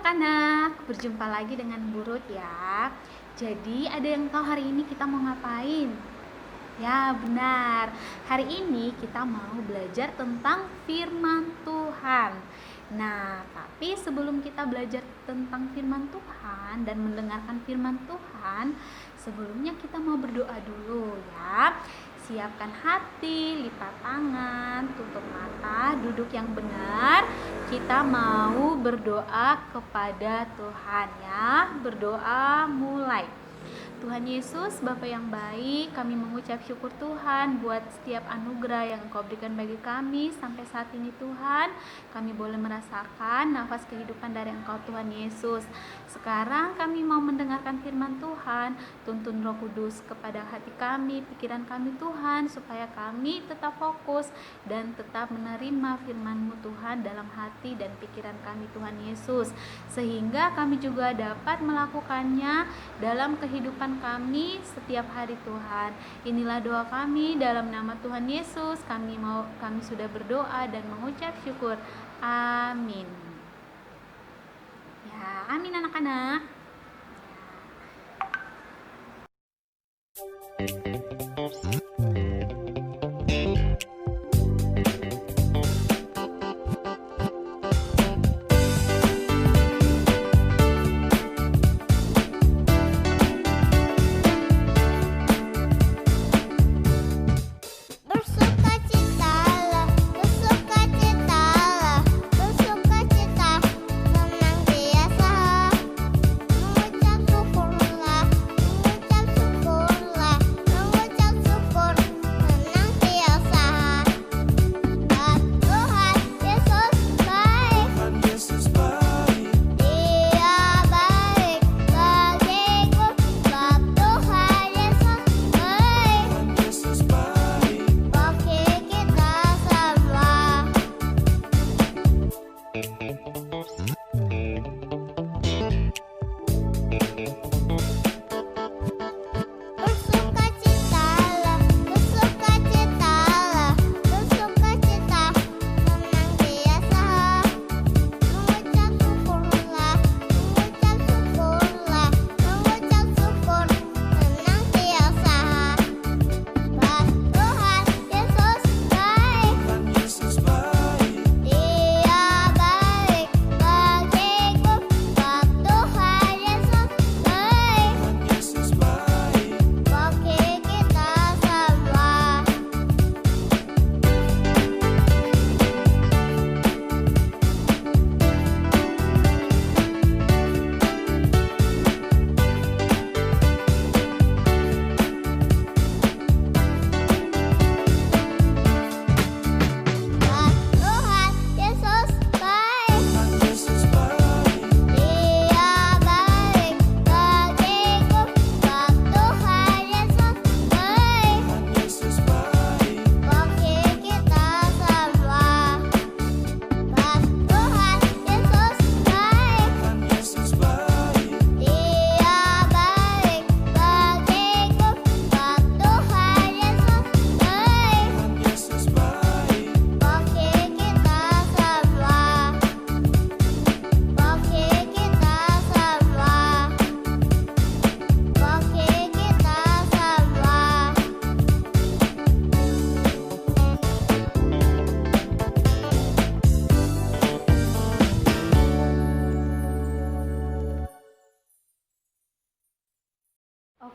anak-anak, berjumpa lagi dengan Burut ya. Jadi ada yang tahu hari ini kita mau ngapain? Ya benar, hari ini kita mau belajar tentang firman Tuhan. Nah, tapi sebelum kita belajar tentang firman Tuhan dan mendengarkan firman Tuhan, sebelumnya kita mau berdoa dulu ya. Siapkan hati, lipat tangan, tutup mata, duduk yang benar. Kita mau berdoa kepada Tuhan ya. Berdoa mulai. Tuhan Yesus, Bapa yang baik, kami mengucap syukur Tuhan buat setiap anugerah yang Engkau berikan bagi kami sampai saat ini Tuhan. Kami boleh merasakan nafas kehidupan dari Engkau Tuhan Yesus. Sekarang kami mau mendengarkan firman Tuhan. Tuntun Roh Kudus kepada hati kami, pikiran kami Tuhan, supaya kami tetap fokus dan tetap menerima firman-Mu Tuhan dalam hati dan pikiran kami Tuhan Yesus. Sehingga kami juga dapat melakukannya dalam kehidupan kami setiap hari Tuhan. Inilah doa kami dalam nama Tuhan Yesus. Kami sudah berdoa dan mengucap syukur. Amin. Ya, amin anak-anak.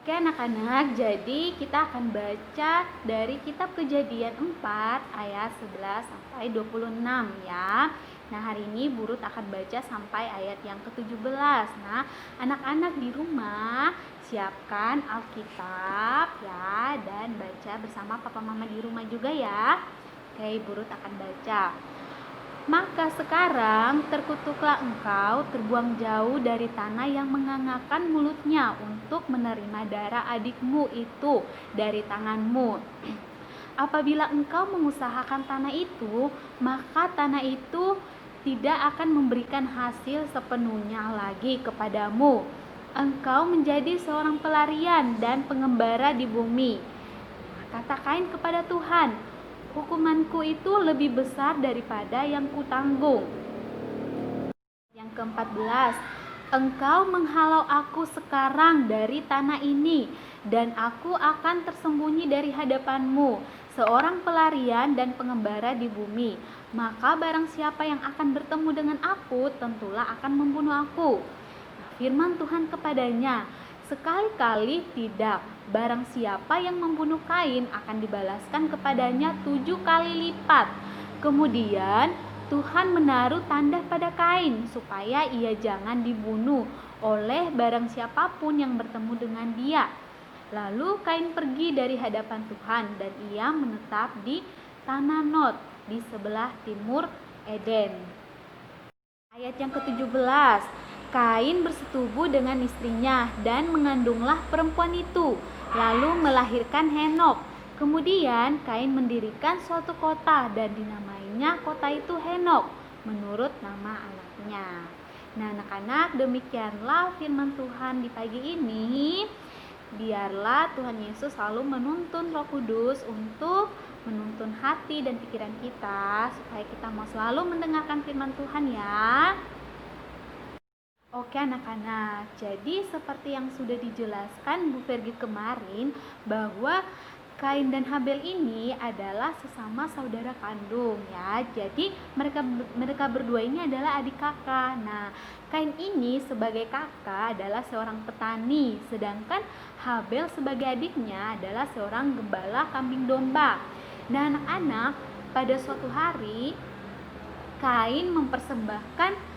Oke anak-anak, jadi kita akan baca dari kitab Kejadian 4 ayat 11 sampai 26 ya. Nah hari ini Burut akan baca sampai ayat yang ke-17. Nah anak-anak di rumah siapkan Alkitab ya, dan baca bersama papa mama di rumah juga ya. Oke, Burut akan baca. Maka sekarang terkutuklah engkau, terbuang jauh dari tanah yang mengangakkan mulutnya untuk menerima darah adikmu itu dari tanganmu. Apabila engkau mengusahakan tanah itu, maka tanah itu tidak akan memberikan hasil sepenuhnya lagi kepadamu. Engkau menjadi seorang pelarian dan pengembara di bumi. Katakan kepada Tuhan, hukumanku itu lebih besar daripada yang kutanggung. Yang ke-14. Engkau menghalau aku sekarang dari tanah ini, dan aku akan tersembunyi dari hadapanmu, seorang pelarian dan pengembara di bumi. Maka barang siapa yang akan bertemu dengan aku, tentulah akan membunuh aku. Firman Tuhan kepadanya, sekali-kali tidak. Barang siapa yang membunuh Kain akan dibalaskan kepadanya 7 kali lipat. Kemudian Tuhan menaruh tanda pada Kain supaya ia jangan dibunuh oleh barang siapapun yang bertemu dengan dia. Lalu Kain pergi dari hadapan Tuhan dan ia menetap di tanah Nod di sebelah timur Eden. Ayat yang ke-17. Kain bersetubuh dengan istrinya dan mengandunglah perempuan itu, lalu melahirkan Henok. Kemudian Kain mendirikan suatu kota dan dinamainya kota itu Henok menurut nama anaknya. Nah, anak-anak, demikianlah firman Tuhan di pagi ini. Biarlah Tuhan Yesus selalu menuntun Roh Kudus untuk menuntun hati dan pikiran kita supaya kita mau selalu mendengarkan firman Tuhan ya. Oke anak-anak, jadi seperti yang sudah dijelaskan Bu Fergi kemarin, bahwa Kain dan Habel ini adalah sesama saudara kandung ya. Jadi mereka berdua ini adalah adik kakak. Nah, Kain ini sebagai kakak adalah seorang petani, sedangkan Habel sebagai adiknya adalah seorang gembala kambing domba. Nah, anak-anak, pada suatu hari Kain mempersembahkan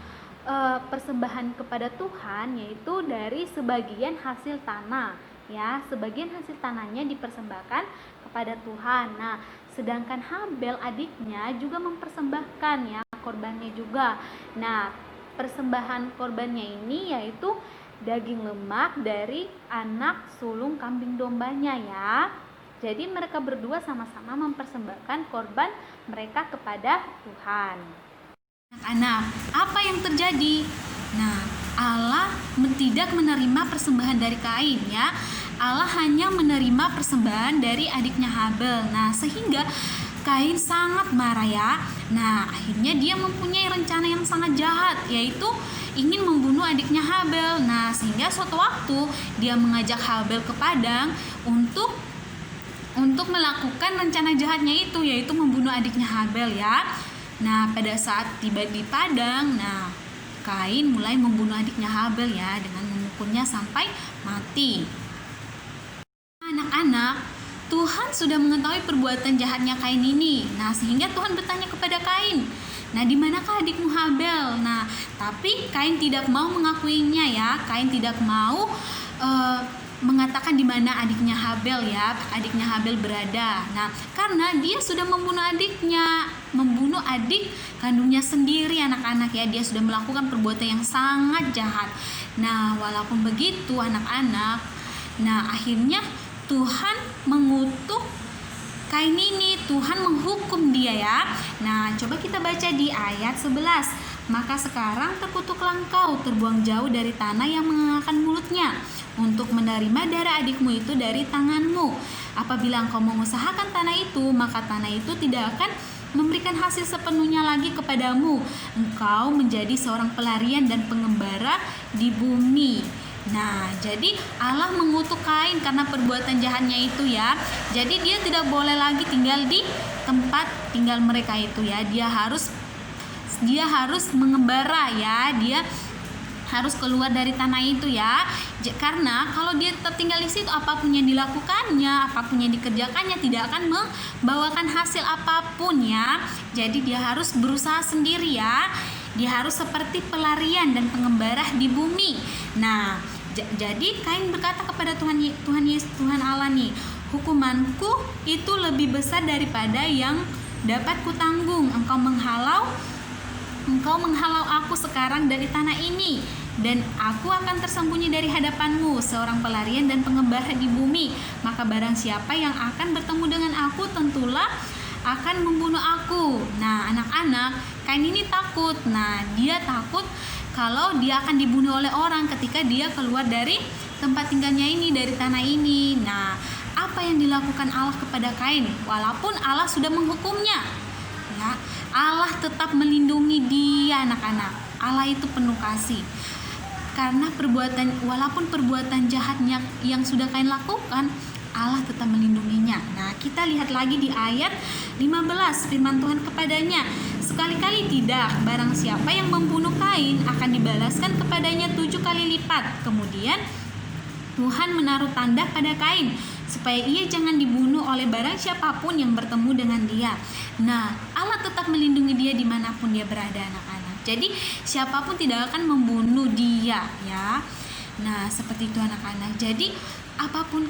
persembahan kepada Tuhan, yaitu dari sebagian hasil tanah ya. Sebagian hasil tanahnya dipersembahkan kepada Tuhan. Nah, sedangkan Habel adiknya juga mempersembahkan ya korbannya juga. Nah, persembahan korbannya ini yaitu daging lemak dari anak sulung kambing dombanya ya. Jadi mereka berdua sama-sama mempersembahkan korban mereka kepada Tuhan. Anak-anak, apa yang terjadi? Nah, Allah tidak menerima persembahan dari Kain ya. Allah hanya menerima persembahan dari adiknya Habel. Nah, sehingga Kain sangat marah ya. Nah, akhirnya dia mempunyai rencana yang sangat jahat, yaitu ingin membunuh adiknya Habel. Nah, sehingga suatu waktu dia mengajak Habel ke padang untuk melakukan rencana jahatnya itu, yaitu membunuh adiknya Habel ya. Nah, pada saat tiba di padang, Kain mulai membunuh adiknya Habel ya dengan memukulnya sampai mati. Anak-anak, Tuhan sudah mengetahui perbuatan jahatnya Kain ini. Nah, sehingga Tuhan bertanya kepada Kain, "Nah, di manakah adikmu Habel?" Nah, tapi Kain tidak mau mengakuinya ya. Kain tidak mau mengatakan di mana adiknya Habel ya, adiknya Habel berada. Nah, karena dia sudah membunuh adik kandungnya sendiri anak-anak ya. Dia sudah melakukan perbuatan yang sangat jahat. Nah, walaupun begitu anak-anak, akhirnya Tuhan mengutuk Kain ini, Tuhan menghukum dia ya. Nah, coba kita baca di ayat 11. Maka sekarang terkutuklah engkau, terbuang jauh dari tanah yang mengengalkan mulutnya, untuk menerima darah adikmu itu dari tanganmu. Apabila engkau mengusahakan tanah itu, maka tanah itu tidak akan memberikan hasil sepenuhnya lagi kepadamu. Engkau menjadi seorang pelarian dan pengembara di bumi. Nah, jadi Allah mengutuk Kain karena perbuatan jahatnya itu ya. Jadi dia tidak boleh lagi tinggal di tempat tinggal mereka itu ya. Dia harus mengembara ya. Dia harus keluar dari tanah itu ya. Karena kalau dia tertinggal di situ, apapun yang dilakukannya, apapun yang dikerjakannya tidak akan membawakan hasil apapun ya. Jadi dia harus berusaha sendiri ya. Dia harus seperti pelarian dan pengembara di bumi. Nah, jadi Kain berkata kepada Tuhan Allah nih, "Hukumanku itu lebih besar daripada yang dapat kutanggung. Engkau menghalau aku sekarang dari tanah ini, dan aku akan tersembunyi dari hadapanmu, seorang pelarian dan pengembara di bumi. Maka barang siapa yang akan bertemu dengan aku, tentulah akan membunuh aku." Nah, anak-anak, Kain ini takut. Nah, dia takut kalau dia akan dibunuh oleh orang ketika dia keluar dari tempat tinggalnya ini, dari tanah ini. Nah, apa yang dilakukan Allah kepada Kain? Walaupun Allah sudah menghukumnya ya, Allah tetap melindungi dia anak-anak. Allah itu penuh kasih. Karena walaupun perbuatan jahatnya yang sudah Kain lakukan, Allah tetap melindunginya. Nah, kita lihat lagi di ayat 15, firman Tuhan kepadanya, sekali-kali tidak, barang siapa yang membunuh Kain akan dibalaskan kepadanya 7 kali lipat. Kemudian Tuhan menaruh tanda pada Kain supaya ia jangan dibunuh oleh barang siapapun yang bertemu dengan dia. Nah, Allah tetap melindungi dia dimanapun dia berada, anak-anak. Jadi siapapun tidak akan membunuh dia, ya. Nah, seperti itu anak-anak. Jadi apapun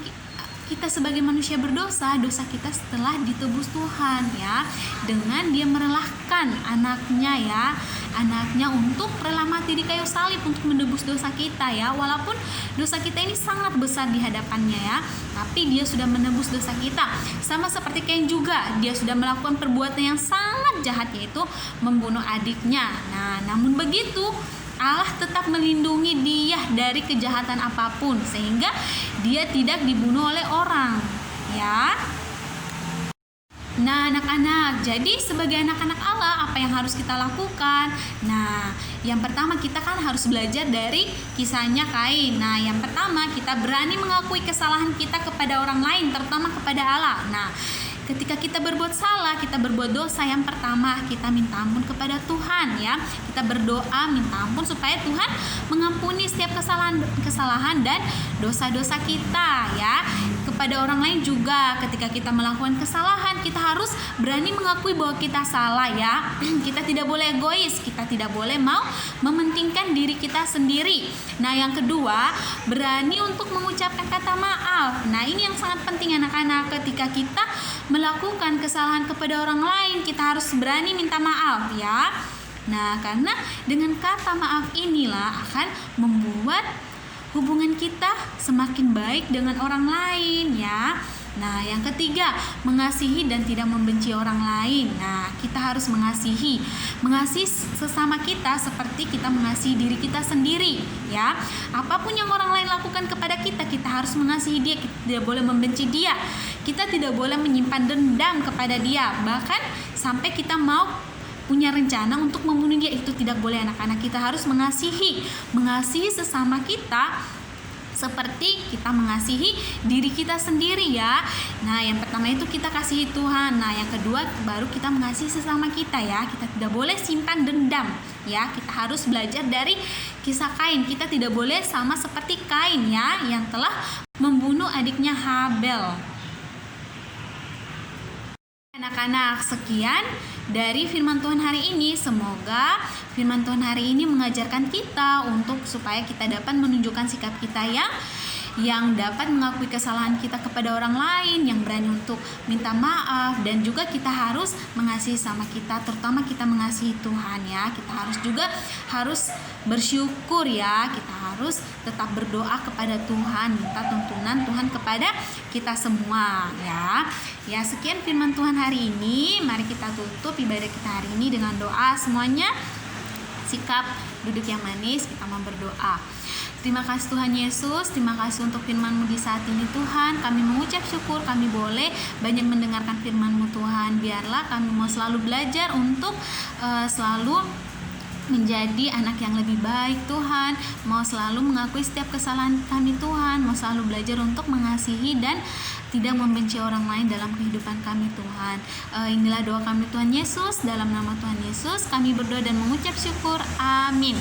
kita sebagai manusia berdosa, dosa kita setelah ditebus Tuhan, ya, dengan dia merelahkan anaknya untuk rela mati di kayu salib untuk menebus dosa kita, ya. Walaupun dosa kita ini sangat besar di hadapannya, ya, tapi dia sudah menebus dosa kita. Sama seperti Kain juga, dia sudah melakukan perbuatan yang sangat jahat, yaitu membunuh adiknya. Nah, namun begitu Allah tetap melindungi dia dari kejahatan apapun sehingga dia tidak dibunuh oleh orang, ya. Nah, anak-anak, jadi sebagai anak-anak Allah apa yang harus kita lakukan? Nah, yang pertama kita kan harus belajar dari kisahnya Kain. Nah, yang pertama kita berani mengakui kesalahan kita kepada orang lain, terutama kepada Allah. Nah, ketika kita berbuat salah, kita berbuat dosa, yang pertama kita minta ampun kepada Tuhan, ya. Kita berdoa minta ampun supaya Tuhan mengampuni setiap kesalahan dan dosa-dosa kita, ya. Kepada orang lain juga, ketika kita melakukan kesalahan, kita harus berani mengakui bahwa kita salah, ya. Kita tidak boleh egois, kita tidak boleh mau mementingkan diri kita sendiri. Nah, yang kedua, berani untuk mengucapkan kata maaf. Nah, ini yang sangat penting anak-anak. Ketika kita melakukan kesalahan kepada orang lain, kita harus berani minta maaf, ya. Nah, karena dengan kata maaf inilah akan membuat hubungan kita semakin baik dengan orang lain, ya. Nah, yang ketiga, mengasihi dan tidak membenci orang lain. Nah, kita harus mengasihi sesama kita seperti kita mengasihi diri kita sendiri, ya. Apapun yang orang lain lakukan kepada kita, kita harus mengasihi dia, kita tidak boleh membenci dia. Kita tidak boleh menyimpan dendam kepada dia, bahkan sampai kita mau punya rencana untuk membunuh dia, itu tidak boleh anak-anak. Kita harus mengasihi sesama kita seperti kita mengasihi diri kita sendiri, ya. Nah, yang pertama itu kita kasihi Tuhan. Nah, yang kedua baru kita mengasihi sesama kita, ya. Kita tidak boleh simpan dendam, ya. Kita harus belajar dari kisah Kain. Kita tidak boleh sama seperti Kain, ya, yang telah membunuh adiknya Habel. Anak-anak, sekian dari firman Tuhan hari ini. Semoga firman Tuhan hari ini mengajarkan kita supaya kita dapat menunjukkan sikap kita yang dapat mengakui kesalahan kita kepada orang lain, yang berani untuk minta maaf, dan juga kita harus mengasihi sama kita, terutama kita mengasihi Tuhan, ya. Kita harus bersyukur, ya. Kita harus tetap berdoa kepada Tuhan, minta tuntunan Tuhan kepada kita semua, ya. Ya, sekian firman Tuhan hari ini. Mari kita tutup ibadah kita hari ini dengan doa semuanya. Sikap duduk yang manis, kita mau berdoa. Terima kasih Tuhan Yesus, terima kasih untuk firman-Mu di saat ini Tuhan. Kami mengucap syukur, kami boleh banyak mendengarkan firman-Mu Tuhan. Biarlah kami mau selalu belajar untuk selalu menjadi anak yang lebih baik Tuhan. Mau selalu mengakui setiap kesalahan kami Tuhan. Mau selalu belajar untuk mengasihi dan tidak membenci orang lain dalam kehidupan kami Tuhan. Inilah doa kami Tuhan Yesus. Dalam nama Tuhan Yesus kami berdoa dan mengucap syukur. Amin.